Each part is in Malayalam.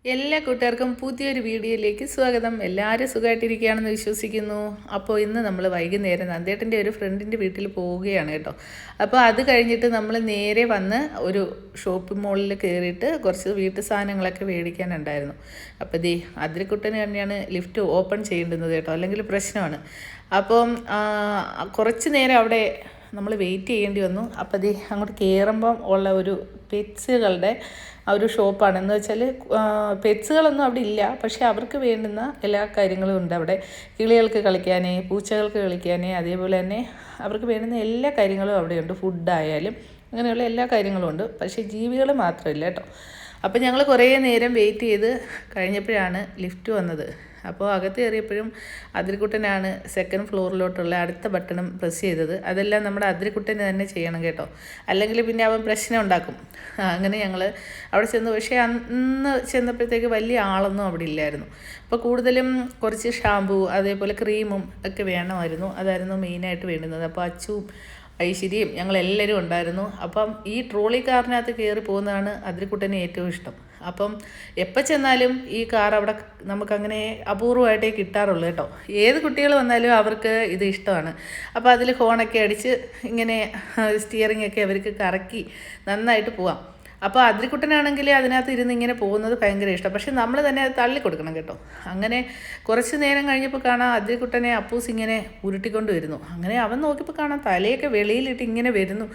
എല്ലാ കൂട്ടുകാർക്കും പുതിയൊരു വീഡിയോയിലേക്ക് സ്വാഗതം. എല്ലാവരും സുഖമായിട്ടിരിക്കുകയാണെന്ന് വിശ്വസിക്കുന്നു. അപ്പോൾ ഇന്ന് നമ്മൾ വൈകുന്നേരം നന്ദേട്ടൻ്റെ ഒരു ഫ്രണ്ടിൻ്റെ വീട്ടിൽ പോവുകയാണ് കേട്ടോ. അപ്പോൾ അത് കഴിഞ്ഞിട്ട് നമ്മൾ നേരെ വന്ന് ഒരു ഷോപ്പിംഗ് മോളിൽ കയറിയിട്ട് കുറച്ച് വീട്ടു സാധനങ്ങളൊക്കെ മേടിക്കാനുണ്ടായിരുന്നു. അപ്പോൾ അതിരക്കുട്ടന് തന്നെയാണ് ലിഫ്റ്റ് ഓപ്പൺ ചെയ്യേണ്ടുന്നത് കേട്ടോ, അല്ലെങ്കിൽ പ്രശ്നമാണ്. അപ്പം കുറച്ച് നേരം അവിടെ നമ്മൾ വെയിറ്റ് ചെയ്യേണ്ടി വന്നു. അപ്പോൾ അങ്ങോട്ട് കയറുമ്പം ഉള്ള ഒരു പെറ്റ്സുകളുടെ ഒരു ഷോപ്പാണ്. എന്ന് വെച്ചാൽ പെറ്റ്സുകളൊന്നും അവിടെ ഇല്ല, പക്ഷേ അവർക്ക് വേണ്ടുന്ന എല്ലാ കാര്യങ്ങളും ഉണ്ട് അവിടെ. കിളികൾക്ക് കളിക്കാൻ, പൂച്ചകൾക്ക് കളിക്കാൻ, അതേപോലെ തന്നെ അവർക്ക് വേണ്ടുന്ന എല്ലാ കാര്യങ്ങളും അവിടെയുണ്ട്. ഫുഡായാലും അങ്ങനെയുള്ള എല്ലാ കാര്യങ്ങളും ഉണ്ട്. പക്ഷേ ജീവികൾ മാത്രമില്ല കേട്ടോ. അപ്പോൾ ഞങ്ങൾ കുറേ നേരം വെയിറ്റ് ചെയ്ത് കഴിഞ്ഞപ്പോഴാണ് ലിഫ്റ്റ് വന്നത്. അപ്പോൾ അകത്ത് കയറിയപ്പോഴും അതിരിക്കുട്ടനാണ് സെക്കൻഡ് ഫ്ലോറിലോട്ടുള്ള അടുത്ത ബട്ടണും പ്രസ് ചെയ്തത്. അതെല്ലാം നമ്മുടെ അതിരിക്കുട്ടന് തന്നെ ചെയ്യണം കേട്ടോ, അല്ലെങ്കിൽ പിന്നെ അവൻ പ്രശ്നം ഉണ്ടാക്കും. അങ്ങനെ ഞങ്ങൾ അവിടെ ചെന്നു. പക്ഷേ അന്ന് ചെന്നപ്പോഴത്തേക്ക് വലിയ ആളൊന്നും അവിടെ ഇല്ലായിരുന്നു. അപ്പോൾ കൂടുതലും കുറച്ച് ഷാമ്പൂ അതേപോലെ ക്രീമും ഒക്കെ വേണമായിരുന്നു. അതായിരുന്നു മെയിനായിട്ട് വേണ്ടുന്നത്. അപ്പോൾ അച്ചുവും ഐശ്വര്യയും ഞങ്ങളെല്ലാവരും ഉണ്ടായിരുന്നു. അപ്പം ഈ ട്രോളി കാറിനകത്ത് കയറി പോകുന്നതാണ് അതിരിക്കുട്ടന് ഏറ്റവും ഇഷ്ടം. അപ്പം എപ്പോൾ ചെന്നാലും ഈ കാർ അവിടെ നമുക്കങ്ങനെ അപൂർവമായിട്ടേ കിട്ടാറുള്ളൂ കേട്ടോ. ഏത് കുട്ടികൾ വന്നാലും അവർക്ക് ഇത് ഇഷ്ടമാണ്. അപ്പോൾ അതിൽ ഹോണൊക്കെ അടിച്ച് ഇങ്ങനെ സ്റ്റിയറിംഗ് ഒക്കെ അവർക്ക് കറക്കി നന്നായിട്ട് പോവാം. അപ്പോൾ അതിരിക്കുട്ടനാണെങ്കിൽ അതിനകത്ത് ഇരുന്ന് ഇങ്ങനെ പോകുന്നത് ഭയങ്കര ഇഷ്ടം. പക്ഷെ നമ്മൾ തന്നെ അത് തള്ളിക്കൊടുക്കണം കേട്ടോ. അങ്ങനെ കുറച്ച് നേരം കഴിഞ്ഞപ്പോൾ കാണാം അതിരിക്കുട്ടനെ അപ്പൂസ് ഇങ്ങനെ ഉരുട്ടിക്കൊണ്ട് വരുന്നു. അങ്ങനെ അവൻ നോക്കിയപ്പോൾ കാണാം തലയൊക്കെ വെളിയിലിട്ട് ഇങ്ങനെ വരുന്നു.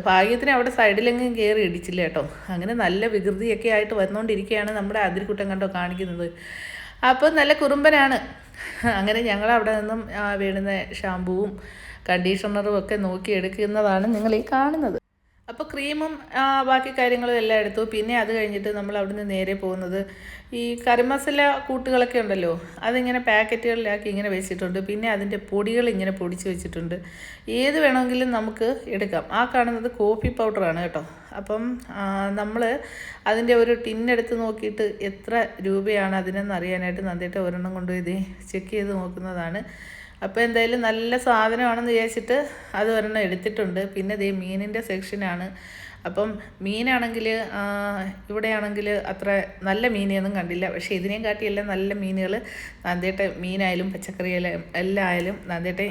ഭാഗ്യത്തിന് അവിടെ സൈഡിലെങ്ങും കയറി ഇടിച്ചില്ല കേട്ടോ. അങ്ങനെ നല്ല വികൃതിയൊക്കെ ആയിട്ട് വന്നുകൊണ്ടിരിക്കുകയാണ് നമ്മുടെ അതിരിക്കുട്ടൻ കണ്ടോ കാണിക്കുന്നത്. അപ്പോൾ നല്ല കുറുമ്പനാണ്. അങ്ങനെ ഞങ്ങൾ അവിടെ നിന്നും വേണ്ടുന്ന ഷാമ്പൂവും കണ്ടീഷണറും ഒക്കെ നോക്കി എടുക്കുന്നതാണ് നിങ്ങൾ ഈ കാണുന്നത്. അപ്പോൾ ക്രീമും ബാക്കി കാര്യങ്ങളും എല്ലാം എടുത്തു. പിന്നെ അത് കഴിഞ്ഞിട്ട് നമ്മൾ അവിടുന്ന് നേരെ പോകുന്നത് ഈ കറി മസാല കൂട്ടുകളൊക്കെ ഉണ്ടല്ലോ, അതിങ്ങനെ പാക്കറ്റുകളിലാക്കി ഇങ്ങനെ വെച്ചിട്ടുണ്ട്. പിന്നെ അതിൻ്റെ പൊടികൾ ഇങ്ങനെ പൊടിച്ച് വെച്ചിട്ടുണ്ട്. ഏത് വേണമെങ്കിലും നമുക്ക് എടുക്കാം. ആ കാണുന്നത് കോഫി പൗഡറാണ് കേട്ടോ. അപ്പം നമ്മൾ അതിൻ്റെ ഒരു ടിന്നെടുത്ത് നോക്കിയിട്ട് എത്ര രൂപയാണ് അതിനെന്ന് അറിയാനായിട്ട് നന്നായിട്ട് ഒരെണ്ണം കൊണ്ടുപോയി ചെക്ക് ചെയ്ത് നോക്കുന്നതാണ്. അപ്പോൾ എന്തായാലും നല്ല സാധനമാണെന്ന് വിചാരിച്ചിട്ട് അത് ഒരെണ്ണം എടുത്തിട്ടുണ്ട്. പിന്നെ മീനിൻ്റെ സെക്ഷനാണ്. അപ്പം മീനാണെങ്കിൽ ഇവിടെയാണെങ്കിൽ അത്ര നല്ല മീനൊന്നും കണ്ടില്ല. പക്ഷേ ഇതിനെയും കാട്ടിയെല്ലാം നല്ല മീനുകൾ നന്ദേട്ടെ മീനായാലും പച്ചക്കറിയായാലും എല്ലാം ആയാലും നന്ദേട്ടെ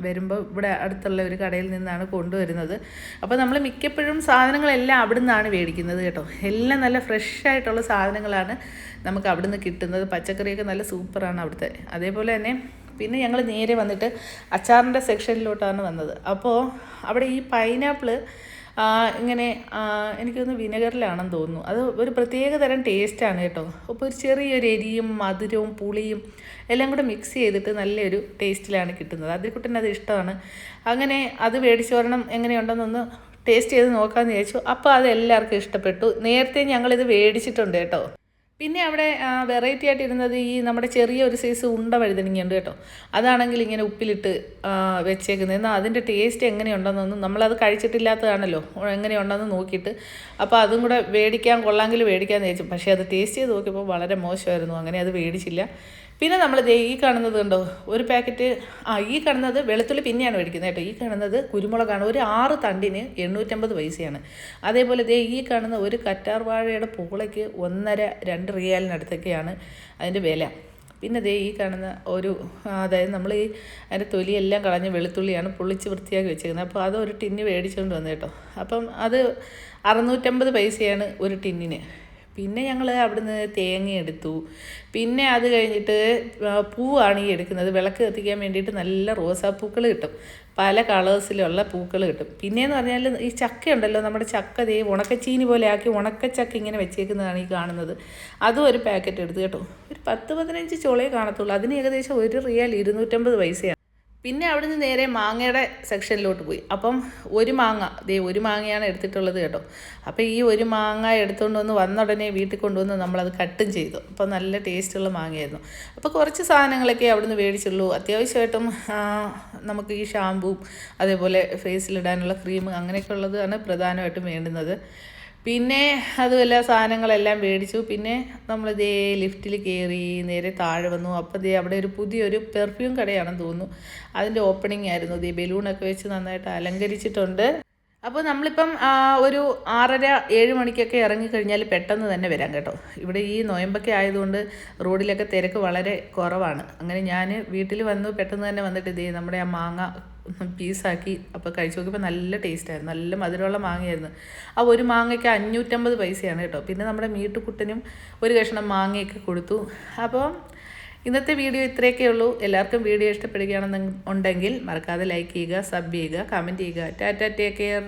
വരുമ്പോൾ ഇവിടെ അടുത്തുള്ള ഒരു കടയിൽ നിന്നാണ് കൊണ്ടുവരുന്നത്. അപ്പോൾ നമ്മൾ മിക്കപ്പോഴും സാധനങ്ങളെല്ലാം അവിടെ നിന്നാണ് മേടിക്കുന്നത് കേട്ടോ. എല്ലാം നല്ല ഫ്രഷ് ആയിട്ടുള്ള സാധനങ്ങളാണ് നമുക്ക് അവിടെ നിന്ന് കിട്ടുന്നത്. പച്ചക്കറിയൊക്കെ നല്ല സൂപ്പറാണ് അവിടുത്തെ. അതേപോലെ തന്നെ പിന്നെ ഞങ്ങൾ നേരെ വന്നിട്ട് അച്ചാറിൻ്റെ സെക്ഷനിലോട്ടാണ് വന്നത്. അപ്പോൾ അവിടെ ഈ പൈനാപ്പിൾ ഇങ്ങനെ എനിക്കൊന്ന് വിനെഗറിലാണെന്ന് തോന്നുന്നു. അത് ഒരു പ്രത്യേക തരം ടേസ്റ്റാണ് കേട്ടോ. അപ്പോൾ ഒരു ചെറിയൊരു എരിയും മധുരവും പുളിയും എല്ലാം കൂടെ മിക്സ് ചെയ്തിട്ട് നല്ലൊരു ടേസ്റ്റിലാണ് കിട്ടുന്നത്. അതിൽക്കുട്ടന് അത് ഇഷ്ടമാണ്. അങ്ങനെ അത് മേടിച്ചോരണം എങ്ങനെയുണ്ടെന്നൊന്ന് ടേസ്റ്റ് ചെയ്ത് നോക്കാമെന്ന് വിചാരിച്ചു. അപ്പോൾ അത് എല്ലാവർക്കും ഇഷ്ടപ്പെട്ടു. നേരത്തെ ഞങ്ങളിത് മേടിച്ചിട്ടുണ്ട് കേട്ടോ. പിന്നെ അവിടെ വെറൈറ്റി ആയിട്ടിരുന്നത് ഈ നമ്മുടെ ചെറിയ ഒരു സൈസ് ഉണ്ട വഴുതനങ്ങയുണ്ട് കേട്ടോ. അതാണെങ്കിൽ ഇങ്ങനെ ഉപ്പിലിട്ട് വെച്ചേക്കുന്നത്. എന്നാൽ അതിൻ്റെ ടേസ്റ്റ് എങ്ങനെയുണ്ടെന്നൊന്നും നമ്മളത് കഴിച്ചിട്ടില്ലാത്തതാണല്ലോ, എങ്ങനെയുണ്ടെന്ന് നോക്കിയിട്ട് അപ്പോൾ അതും കൂടെ മേടിക്കാൻ കൊള്ളാമെങ്കിൽ മേടിക്കാമെന്ന് ചോദിച്ചു. പക്ഷേ അത് ടേസ്റ്റ് ചെയ്ത് നോക്കിയപ്പോൾ വളരെ മോശമായിരുന്നു. അങ്ങനെ അത് മേടിച്ചില്ല. പിന്നെ നമ്മൾ ഈ കാണുന്നത് കണ്ടോ, ഒരു പാക്കറ്റ് ഈ കാണുന്നത് വെളുത്തുള്ളി പിന്നെയാണ് മേടിക്കുന്നത് കേട്ടോ. ഈ കാണുന്നത് കുരുമുളകാണ്. ഒരു 6 തണ്ടിന് 850 പൈസയാണ്. അതേപോലെ ഈ കാണുന്ന ഒരു കറ്റാർ വാഴയുടെ പൂളയ്ക്ക് 1.5-2 റിയാലിനടുത്തൊക്കെയാണ് അതിൻ്റെ വില. പിന്നെ ഈ കാണുന്ന ഒരു അതായത് നമ്മൾ അതിൻ്റെ തൊലിയെല്ലാം കളഞ്ഞ് വെളുത്തുള്ളിയാണ് പൊള്ളിച്ച് വൃത്തിയാക്കി വെച്ചേക്കുന്നത്. അപ്പോൾ അത് ഒരു ടിന്ന് മേടിച്ചുകൊണ്ട് വന്നു കേട്ടോ. അപ്പം അത് 650 പൈസയാണ് ഒരു ടിന്നിന്. പിന്നെ ഞങ്ങൾ അവിടുന്ന് തേങ്ങ എടുത്തു. പിന്നെ അത് കഴിഞ്ഞിട്ട് പൂവാണ് ഈ എടുക്കുന്നത്. വിളക്ക് കത്തിക്കാൻ വേണ്ടിയിട്ട് നല്ല റോസാപ്പൂക്കൾ കിട്ടും, പല കളേഴ്സിലുള്ള പൂക്കൾ കിട്ടും. പിന്നെയെന്ന് പറഞ്ഞാൽ ഈ ചക്ക ഉണ്ടല്ലോ, നമ്മുടെ ചക്ക ഉണക്കച്ചീനി പോലെ ആക്കി ഉണക്കച്ചക്ക ഇങ്ങനെ വെച്ചേക്കുന്നതാണ് ഈ കാണുന്നത്. അതും ഒരു പാക്കറ്റ് എടുത്തു കേട്ടോ. ഒരു 10-15 ചോളയെ കാണത്തുള്ളൂ. അതിന് ഏകദേശം 1 റിയാൽ 250 പൈസയാണ്. പിന്നെ അവിടുന്ന് നേരെ മാങ്ങയുടെ സെക്ഷനിലോട്ട് പോയി. അപ്പം ഒരു മാങ്ങയാണ് എടുത്തിട്ടുള്ളത് കേട്ടോ. അപ്പോൾ ഈ ഒരു മാങ്ങ എടുത്തുകൊണ്ട് വന്ന ഉടനെ വീട്ടിൽ കൊണ്ടുവന്ന് നമ്മളത് കട്ടും ചെയ്തു. അപ്പോൾ നല്ല ടേസ്റ്റുള്ള മാങ്ങയായിരുന്നു. അപ്പോൾ കുറച്ച് സാധനങ്ങളൊക്കെ അവിടുന്ന് മേടിച്ചുള്ളൂ. അത്യാവശ്യമായിട്ടും നമുക്ക് ഈ ഷാമ്പൂവും അതേപോലെ ഫേസിലിടാനുള്ള ക്രീം അങ്ങനെയൊക്കെ ഉള്ളതാണ് പ്രധാനമായിട്ടും വേണ്ടുന്നത്. പിന്നെ അതുമല്ല സാധനങ്ങളെല്ലാം മേടിച്ചു. പിന്നെ നമ്മൾ ലിഫ്റ്റിൽ കയറി നേരെ താഴെ വന്നു. അപ്പോൾ അവിടെ ഒരു പുതിയൊരു പെർഫ്യൂം കടയാണെന്ന് തോന്നുന്നു. അതിൻ്റെ ഓപ്പണിംഗ് ആയിരുന്നു. ബലൂണൊക്കെ വെച്ച് നന്നായിട്ട് അലങ്കരിച്ചിട്ടുണ്ട്. അപ്പോൾ നമ്മളിപ്പം ഒരു 6:30-7 മണിക്കൊക്കെ ഇറങ്ങിക്കഴിഞ്ഞാൽ പെട്ടെന്ന് തന്നെ വരാം കേട്ടോ. ഇവിടെ ഈ നൊയമ്പൊക്കെ ആയതുകൊണ്ട് റോഡിലൊക്കെ തിരക്ക് വളരെ കുറവാണ്. അങ്ങനെ ഞാൻ വീട്ടിൽ വന്നു പെട്ടെന്ന് തന്നെ വന്നിട്ട് ഇതേ നമ്മുടെ ആ മാങ്ങ പീസാക്കി അപ്പോൾ കഴിച്ച് നോക്കിയപ്പോൾ നല്ല ടേസ്റ്റായിരുന്നു, നല്ല മധുരമുള്ള മാങ്ങയായിരുന്നു. ആ ഒരു മാങ്ങയ്ക്ക് 550 പൈസയാണ് കേട്ടോ. പിന്നെ നമ്മുടെ മീട്ടുക്കുട്ടനും ഒരു കഷ്ണം മാങ്ങയൊക്കെ കൊടുത്തു. അപ്പോൾ ഇന്നത്തെ വീഡിയോ ഇത്രയൊക്കെ ഉള്ളൂ. എല്ലാവർക്കും വീഡിയോ ഇഷ്ടപ്പെടുകയാണെന്നുണ്ടെങ്കിൽ മറക്കാതെ ലൈക്ക് ചെയ്യുക, സബ് ചെയ്യുക, കമൻറ്റ് ചെയ്യുക. Tata, take care.